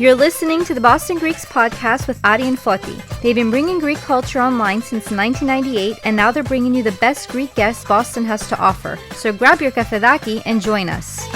You're listening to the Boston Greeks podcast with Ari and Foti. They've been bringing Greek culture online since 1998, and now they're bringing you the best Greek guests Boston has to offer. So grab your kafedaki and join us.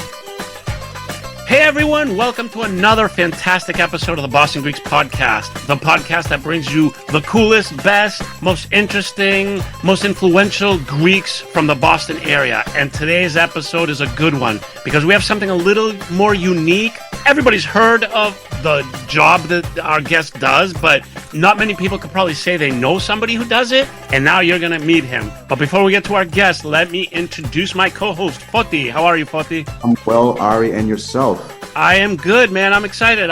Hey everyone, welcome to another fantastic episode of the Boston Greeks podcast, the podcast that brings you the coolest, best, most interesting, most influential Greeks from the Boston area. And today's episode is a good one because we have something a little more unique. Everybody's heard of the job that our guest does, but not many people could probably say they know somebody who does it, and now you're going to meet him. But before we get to our guest, let me introduce my co-host, Foti. How are you, Foti? I'm well, Ari, and yourself? I am good, man. I'm excited.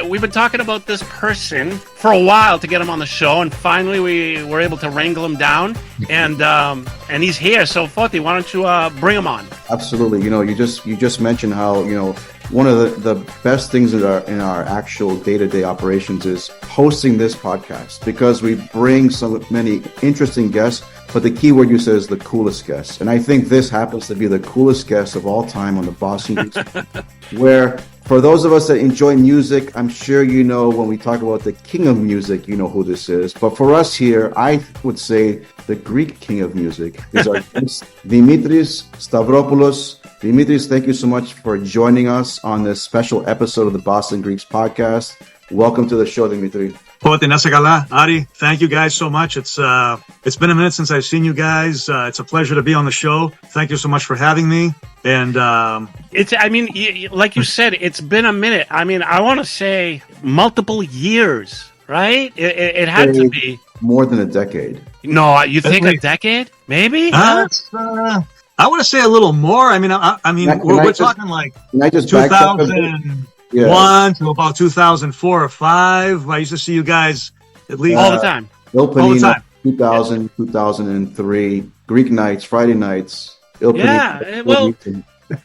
We've been talking about this person for a while to get him on the show, and finally we were able to wrangle him down, and he's here. So, Foti, why don't you bring him on? Absolutely. You just mentioned how one of the best things in our actual day-to-day operations is hosting this podcast, because we bring so many interesting guests. But the key word you said is the coolest guest. And I think this happens to be the coolest guest of all time on the Boston Greeks, where for those of us that enjoy music, I'm sure you know when we talk about the king of music, you know who this is. But for us here, I would say the Greek king of music is our guest, Dimitrios Stavropoulos. Dimitrios, thank you so much for joining us on this special episode of the Boston Greeks podcast. Welcome to the show, Dimitri. Foti, nasa kala, Ari, thank you guys so much. It's been a minute since I've seen you guys. It's a pleasure to be on the show. Thank you so much for having me. And like you said, it's been a minute. I mean, I want to say multiple years, right? It had to be more than a decade. No, you think a decade? Maybe? I want to say a little more. We're talking like 2001 to about 2004 or 5. I used to see you guys at least all the time. All the time. 2000, 2003, Greek nights, Friday nights. Yeah, well,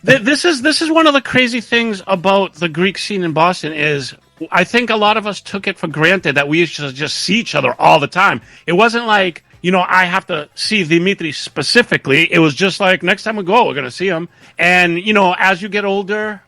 this is one of the crazy things about the Greek scene in Boston is I think a lot of us took it for granted that we used to just see each other all the time. It wasn't like, I have to see Dimitri specifically. It was just like, next time we go, we're going to see him. And, as you get older,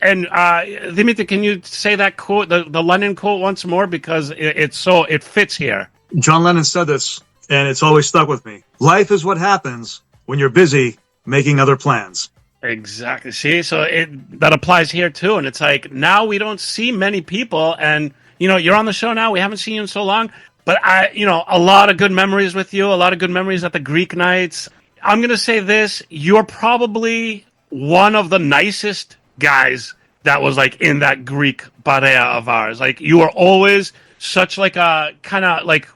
Dimitri, can you say that quote, the Lennon quote once more? Because it fits here. John Lennon said this, and it's always stuck with me. Life is what happens when you're busy making other plans. Exactly. See, so that applies here too. And it's like, now we don't see many people, and, you're on the show now. We haven't seen you in so long. But a lot of good memories with you, a lot of good memories at the Greek nights. I'm going to say this. You're probably one of the nicest guys that was like in that Greek parέα of ours. Like, you were always such like a kind of like,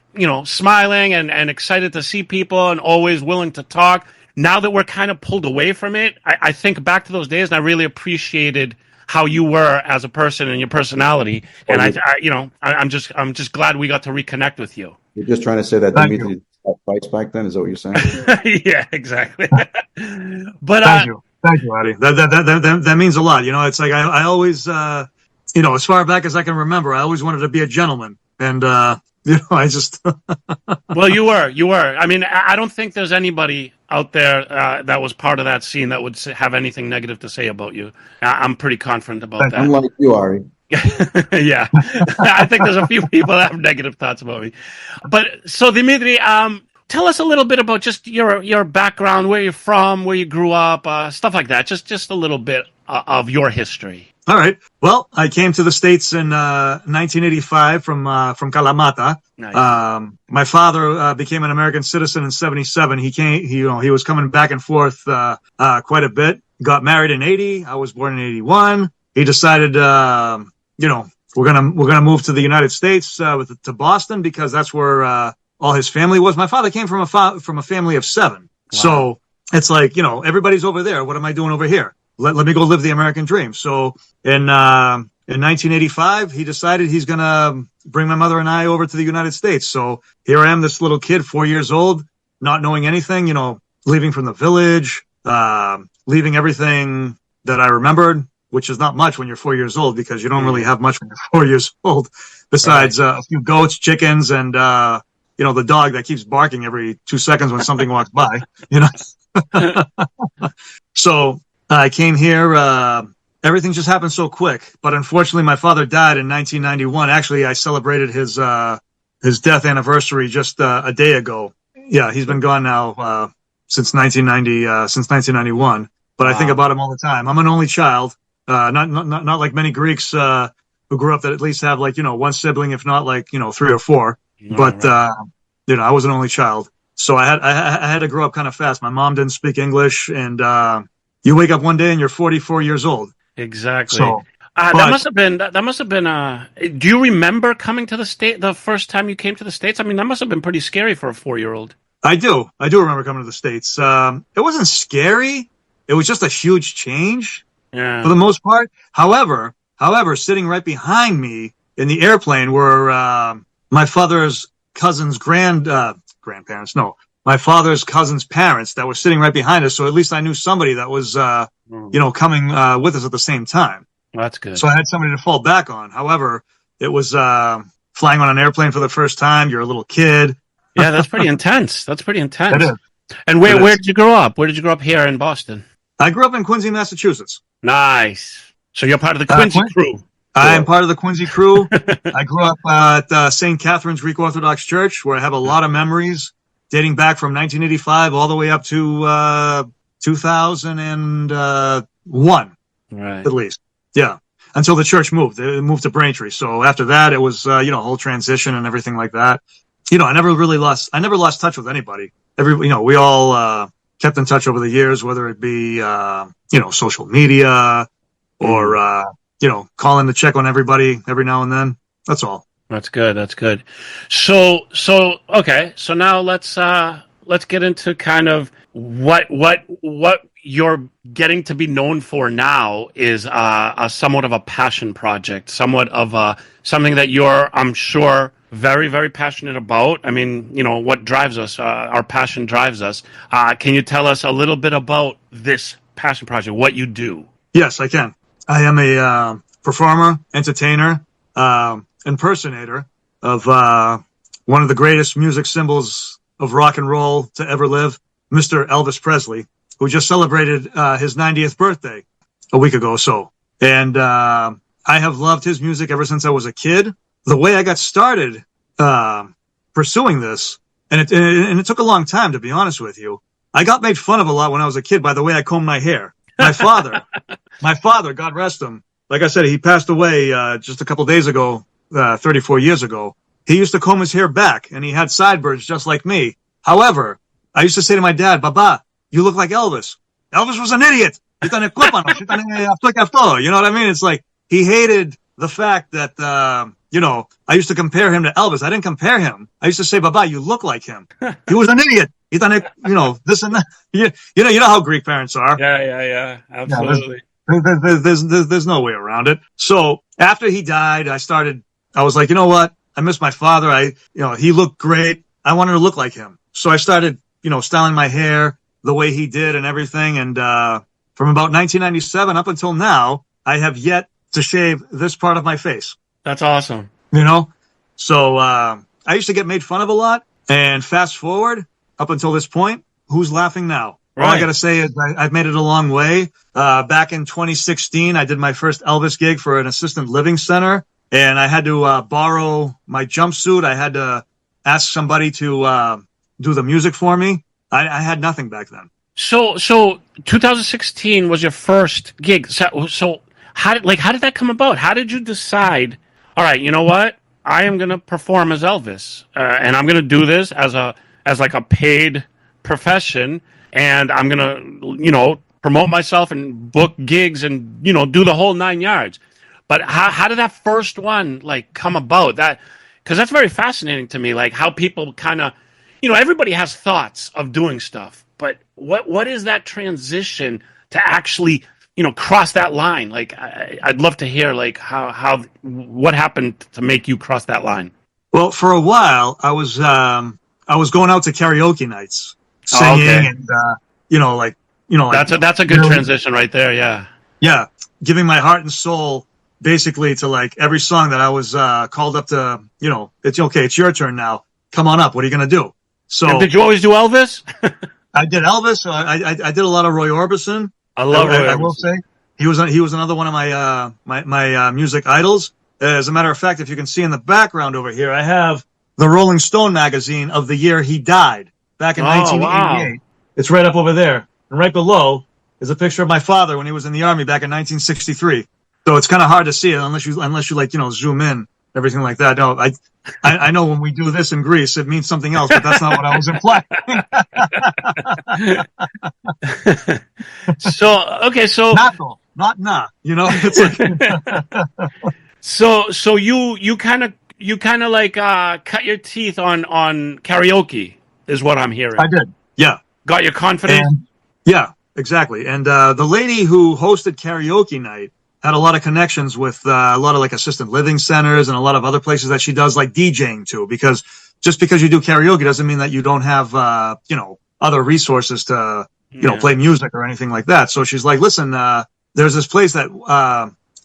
smiling and excited to see people and always willing to talk. Now that we're kind of pulled away from it, I think back to those days and I really appreciated how you were as a person and your personality. And I'm just glad we got to reconnect with you. You're just trying to say that Dimitri fights back then? Is that what you're saying? Yeah, exactly. But Thank you, Adi. That means a lot. It's like I always, as far back as I can remember, I always wanted to be a gentleman, and I just. Well, you were. I mean, I don't think there's anybody out there that was part of that scene that would have anything negative to say about you. I'm pretty confident about that. Unlike you, Ari. Yeah, I think there's a few people that have negative thoughts about me. But so, Dimitri, tell us a little bit about just your background, where you're from, where you grew up, stuff like that. Just a little bit of your history. All right. Well, I came to the States in 1985 from Kalamata. Nice. My father became an American citizen in '77. He was coming back and forth quite a bit. Got married in '80. I was born in '81. He decided, we're gonna move to the United States to Boston because that's where all his family was. My father came from a family of 7. Wow. So it's like, everybody's over there. What am I doing over here? Let me go live the American dream. So in 1985, he decided he's going to bring my mother and I over to the United States. So here I am, this little kid, 4 years old, not knowing anything, leaving from the village, leaving everything that I remembered, which is not much when you're 4 years old because you don't really have much when you're 4 years old besides a few goats, chickens, and, the dog that keeps barking every 2 seconds when something walks by, So I came here everything just happened so quick. But unfortunately, my father died in 1991. Actually, I celebrated his death anniversary just a day ago. Yeah, he's been gone now since 1991. But I think about him all the time. I'm an only child, not like many Greeks who grew up that at least have like one sibling, if not like 3 or 4. But I was an only child, so I had to grow up kind of fast. My mom didn't speak English, and you wake up one day and you're 44 years old. Exactly. So, that must have been. Do you remember coming to the state the first time you came to the States? I mean, that must have been pretty scary for a 4-year-old. I do remember coming to the States. It wasn't scary. It was just a huge change for the most part. However, sitting right behind me in the airplane were my father's cousin's grandparents. No, my father's cousin's parents that were sitting right behind us. So at least I knew somebody that was, coming with us at the same time. That's good. So I had somebody to fall back on. However, it was flying on an airplane for the first time. You're a little kid. Yeah, that's pretty intense. It is. And where did you grow up? Where did you grow up here in Boston? I grew up in Quincy, Massachusetts. Nice. So you're part of the Quincy crew. I am part of the Quincy crew. I grew up at St. Catherine's Greek Orthodox Church, where I have a lot of memories dating back from 1985 all the way up to 2001, right? At least, yeah. Until the church moved. It moved to Braintree. So after that, it was a whole transition and everything like that. I never lost touch with anybody. We all kept in touch over the years, whether it be social media or calling to check on everybody every now and then. That's all. That's good. So okay. So now let's get into kind of what you're getting to be known for now is a somewhat of a passion project, somewhat of something that you're, I'm sure, very, very passionate about. I mean, what drives us, our passion drives us. Can you tell us a little bit about this passion project, what you do? Yes, I can. I am a performer, entertainer, impersonator of one of the greatest music symbols of rock and roll to ever live, Mr. Elvis Presley, who just celebrated his 90th birthday a week ago or so. And I have loved his music ever since I was a kid. The way I got started pursuing this, and it took a long time, to be honest with you. I got made fun of a lot when I was a kid by the way I combed my hair. My father, God rest him, like I said, he passed away just a couple days ago, 34 years ago. He used to comb his hair back, and he had sideburns just like me. However, I used to say to my dad, Baba, you look like Elvis. Elvis was an idiot. You know what I mean? It's like he hated the fact that, I used to compare him to Elvis. I didn't compare him. I used to say, Baba, you look like him. He was an idiot. He done it, this and that. You know how Greek parents are. Yeah. Absolutely. There's no way around it. So after he died, I was like, you know what? I miss my father. He looked great. I wanted to look like him. So I started, styling my hair the way he did and everything. And, from about 1997 up until now, I have yet to shave this part of my face. That's awesome. So, I used to get made fun of a lot, and fast forward up until this point, who's laughing now? Right. All I got to say is I've made it a long way. Back in 2016, I did my first Elvis gig for an assisted living center, and I had to borrow my jumpsuit. I had to ask somebody to do the music for me. I had nothing back then. So 2016 was your first gig. So how did that come about? How did you decide, all right, you know what? I am going to perform as Elvis, and I'm going to do this as a paid profession, and I'm going to, promote myself and book gigs and, do the whole 9 yards. But how did that first one come about? Because that's very fascinating to me, how people kind of, everybody has thoughts of doing stuff, but what is that transition to actually, cross that line? I'd love to hear what happened to make you cross that line. Well, for a while, I was going out to karaoke nights, singing, and that's a good transition right there. Yeah, giving my heart and soul basically to every song that I was called up to. It's okay, it's your turn now. Come on up. What are you gonna do? So, and did you always do Elvis? I did Elvis. I did a lot of Roy Orbison. I love Roy Orbison. I will say He was another one of my music idols. As a matter of fact, if you can see in the background over here, I have the Rolling Stone magazine of the year he died, back in 1988. Wow. It's right up over there. And right below is a picture of my father when he was in the Army back in 1963. So it's kind of hard to see it unless you zoom in, everything like that. No, I know when we do this in Greece, it means something else, but that's not what I was implying. So not nah. It's like So you kind of like cut your teeth on karaoke is what I'm hearing. I did. Yeah. Got your confidence? Yeah, exactly. And the lady who hosted karaoke night had a lot of connections with a lot of like assisted living centers and a lot of other places that she does like DJing too, because just because you do karaoke doesn't mean that you don't have other resources to play music or anything like that. So she's like, listen, there's this place that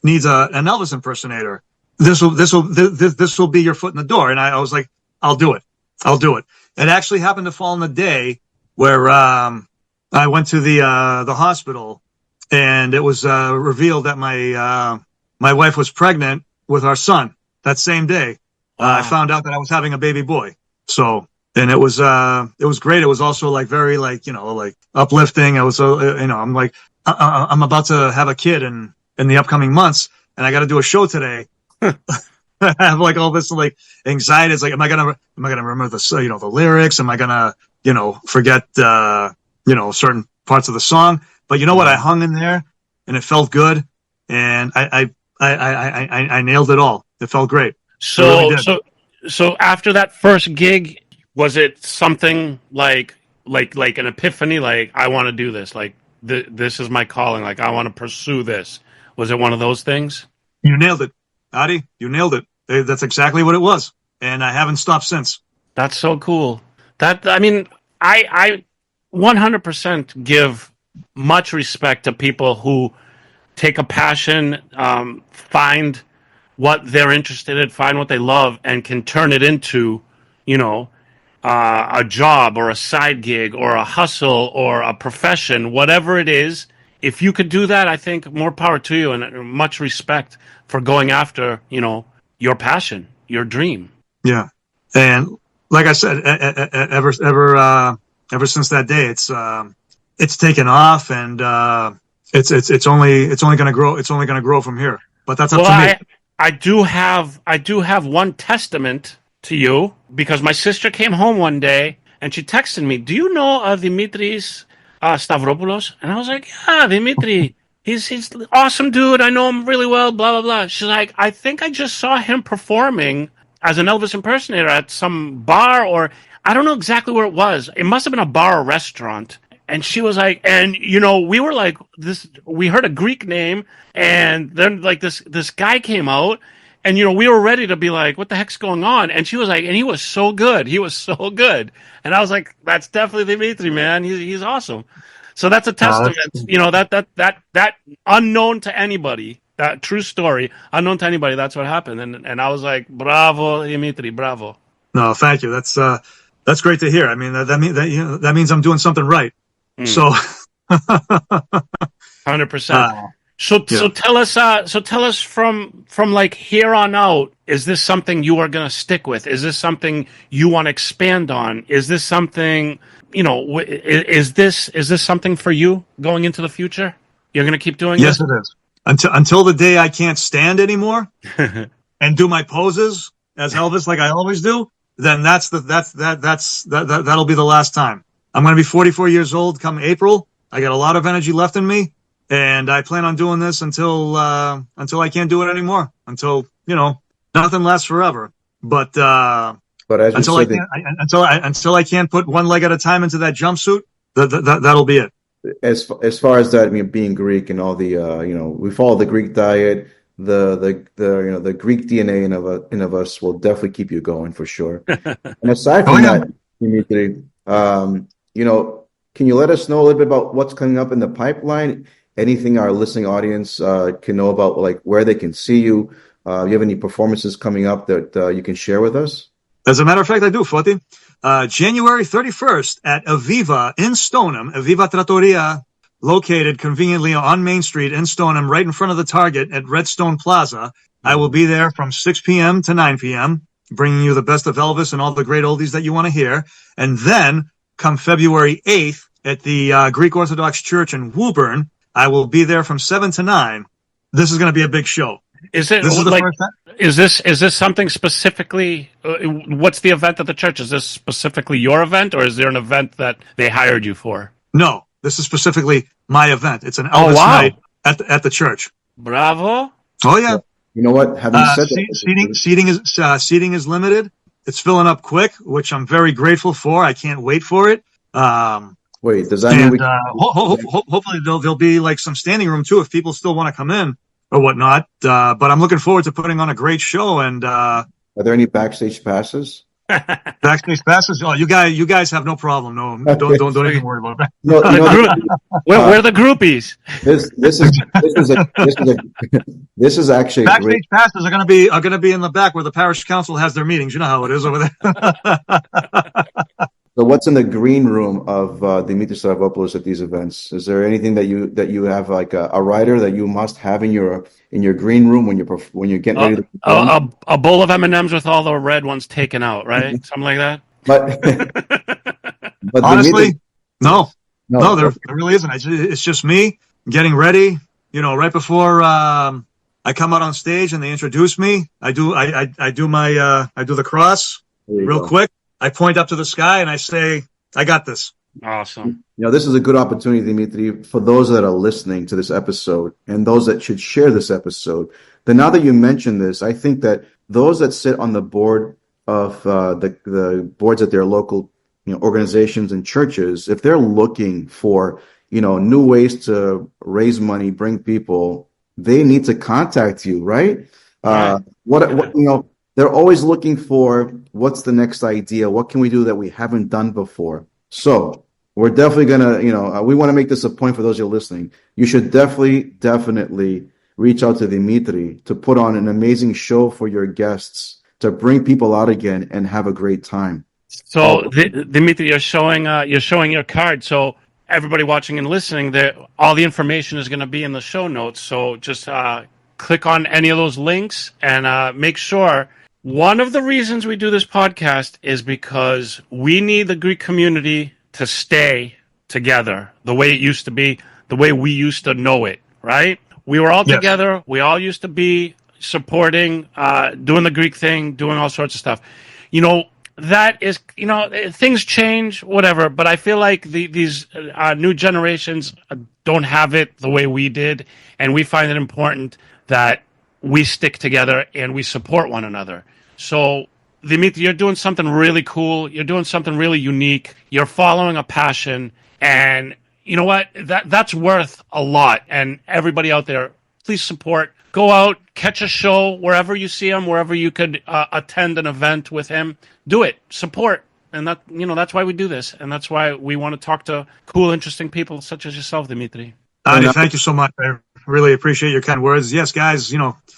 needs an Elvis impersonator. This will be your foot in the door. And I was like, I'll do it. It actually happened to fall on the day where I went to the hospital, and it was revealed that my wife was pregnant with our son that same day. I found out that I was having a baby boy. So, and it was great. It was also like very like uplifting. I was I'm like I'm about to have a kid in the upcoming months, and I got to do a show today. I have like all this like anxiety. It's like, am I gonna remember the lyrics? Am I gonna forget certain parts of the song? But you know what? I hung in there, and it felt good, and I nailed it all. It felt great. So after that first gig, was it something like an epiphany? Like, I want to do this. Like, this is my calling. Like, I want to pursue this. Was it one of those things? You nailed it, Adi. You nailed it. That's exactly what it was, and I haven't stopped since. That's so cool. I 100% give much respect to people who take a passion, find what they're interested in, find what they love, and can turn it into, a job or a side gig or a hustle or a profession, whatever it is. If you could do that, I think more power to you, and much respect for going after, your passion, your dream. Yeah. And like I said, ever since that day, it's taken off, and it's only going to grow. It's only going to grow from here. But that's up to me. I do have one testament to you, because my sister came home one day and she texted me, "Do you know Dimitrios Stavropoulos?" And I was like, "Yeah, Dimitri. He's awesome dude. I know him really well, blah, blah, blah." She's like, "I think I just saw him performing as an Elvis impersonator at some bar, or I don't know exactly where it was. It must have been a bar or restaurant." And she was like, and we were like, we heard a Greek name, and then like this guy came out, and we were ready to be like, what the heck's going on? And she was like, and he was so good. And I was like, that's definitely Dimitri, man. He's awesome. So that's a testament, that unknown to anybody, that true story, unknown to anybody, that's what happened. And I was like, bravo, Dimitri, bravo. No, thank you. That's great to hear. I mean, that means I'm doing something right. So 100%. So tell us from like here on out, is this something you are going to stick with? Is this something you want to expand on? Is this something, is this something for you going into the future? You're going to keep doing this? Yes, it is. Until the day I can't stand anymore and do my poses as Elvis like I always do, then that'll be the last time. I'm going to be 44 years old come April. I got a lot of energy left in me, and I plan on doing this until I can't do it anymore. Until nothing lasts forever. But as until I can't put one leg at a time into that jumpsuit, that'll be it. As far as that, being Greek and all the we follow the Greek diet. The Greek DNA in of us will definitely keep you going for sure. And aside from that, Dimitri, can you let us know a little bit about what's coming up in the pipeline? Anything our listening audience can know about, like where they can see you? You have any performances coming up that you can share with us? As a matter of fact, I do, Foti. January 31st at Aviva in Stoneham, Aviva Trattoria, located conveniently on Main Street in Stoneham, right in front of the Target at Redstone Plaza. I will be there from 6 p.m. to 9 p.m., bringing you the best of Elvis and all the great oldies that you want to hear. And then come February 8th at the Greek Orthodox Church in Woburn, I will be there from 7 to 9. This is going to be a big show. Is it This is the like, first time? is this something specifically? What's the event at the church? Is this specifically your event, or is there an event that they hired you for? No, this is specifically my event. It's an Elvis night at the church. Bravo! Oh yeah. You know what? Having said that, Seating is limited. It's filling up quick, which I'm very grateful for. I can't wait for it. wait, does that mean Hopefully there'll be like some standing room too if people still want to come in or whatnot. But I'm looking forward to putting on a great show. And are there any backstage passes? Backstage passes? Oh, you guys have no problem. No, don't even worry about that. No, We're the groupies. This is actually Backstage great. passes are gonna be in the back where the parish council has their meetings. You know how it is over there. So what's in the green room of Dimitrios Stavropoulos at these events? Is there anything that you have like a rider that you must have in your green room when you're getting ready to perform? A bowl of M&Ms with all the red ones taken out, right? Something like that. But Honestly, no, there really isn't. It's just me getting ready. You know, right before I come out on stage and they introduce me, I do the cross real quick. I point up to the sky and I say, I got this. Awesome. You know, this is a good opportunity, Dimitri, for those that are listening to this episode and those that should share this episode. Then now that you mention this, I think that those that sit on the board of the boards at their local organizations and churches, if they're looking for new ways to raise money, bring people, they need to contact you, right? They're always looking for what's the next idea, what can we do that we haven't done before. So we're definitely gonna, we want to make this a point for those who are listening. You should definitely reach out to Dimitri to put on an amazing show for your guests, to bring people out again and have a great time. So, Dimitri, you're showing your card. So everybody watching and listening, all the information is going to be in the show notes. So just click on any of those links and make sure. One of the reasons we do this podcast is because we need the Greek community to stay together the way it used to be, the way we used to know it, right? We were all together. We all used to be supporting, doing the Greek thing, doing all sorts of stuff. That is, things change, whatever, but I feel like these new generations don't have it the way we did, and we find it important that we stick together and we support one another. So, Dimitri, you're doing something really cool. You're doing something really unique. You're following a passion, and you know what? That's worth a lot. And everybody out there, please support. Go out, catch a show wherever you see him, wherever you could attend an event with him. Do it. Support. And that's why we do this. And that's why we want to talk to cool, interesting people such as yourself, Dimitri. Adi, thank you so much. I really appreciate your kind words. Yes, guys,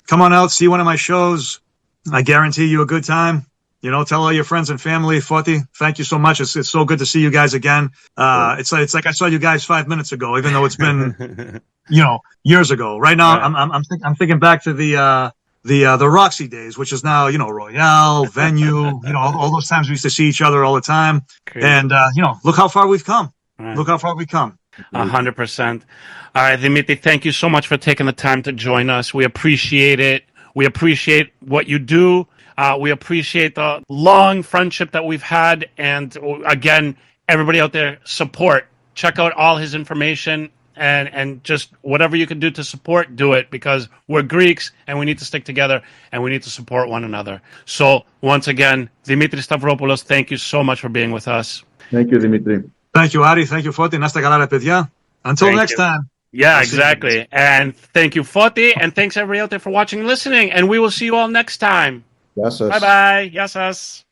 come on out, see one of my shows. I guarantee you a good time. Tell all your friends and family. Foti, thank you so much. It's so good to see you guys again. It's like I saw you guys 5 minutes ago, even though it's been, years ago. Right now, right. I'm thinking back to the Roxy days, which is now, Royale, Venue, all those times we used to see each other all the time. Great. And, look how far we've come. Right. Look how far we've come. 100%. All right, Dimitri, thank you so much for taking the time to join us. We appreciate it. We appreciate what you do. We appreciate the long friendship that we've had. And again, everybody out there, support. Check out all his information and just whatever you can do to support, do it, because we're Greeks and we need to stick together and we need to support one another. So once again, Dimitrios Stavropoulos, thank you so much for being with us. Thank you, Dimitri. Thank you, Adi. Thank you, Foti. Nasta καλά, παιδιά. Until next time. Yeah, exactly. And thank you, Foti. And thanks everybody out there for watching and listening. And we will see you all next time. Yes, bye-bye. Yes,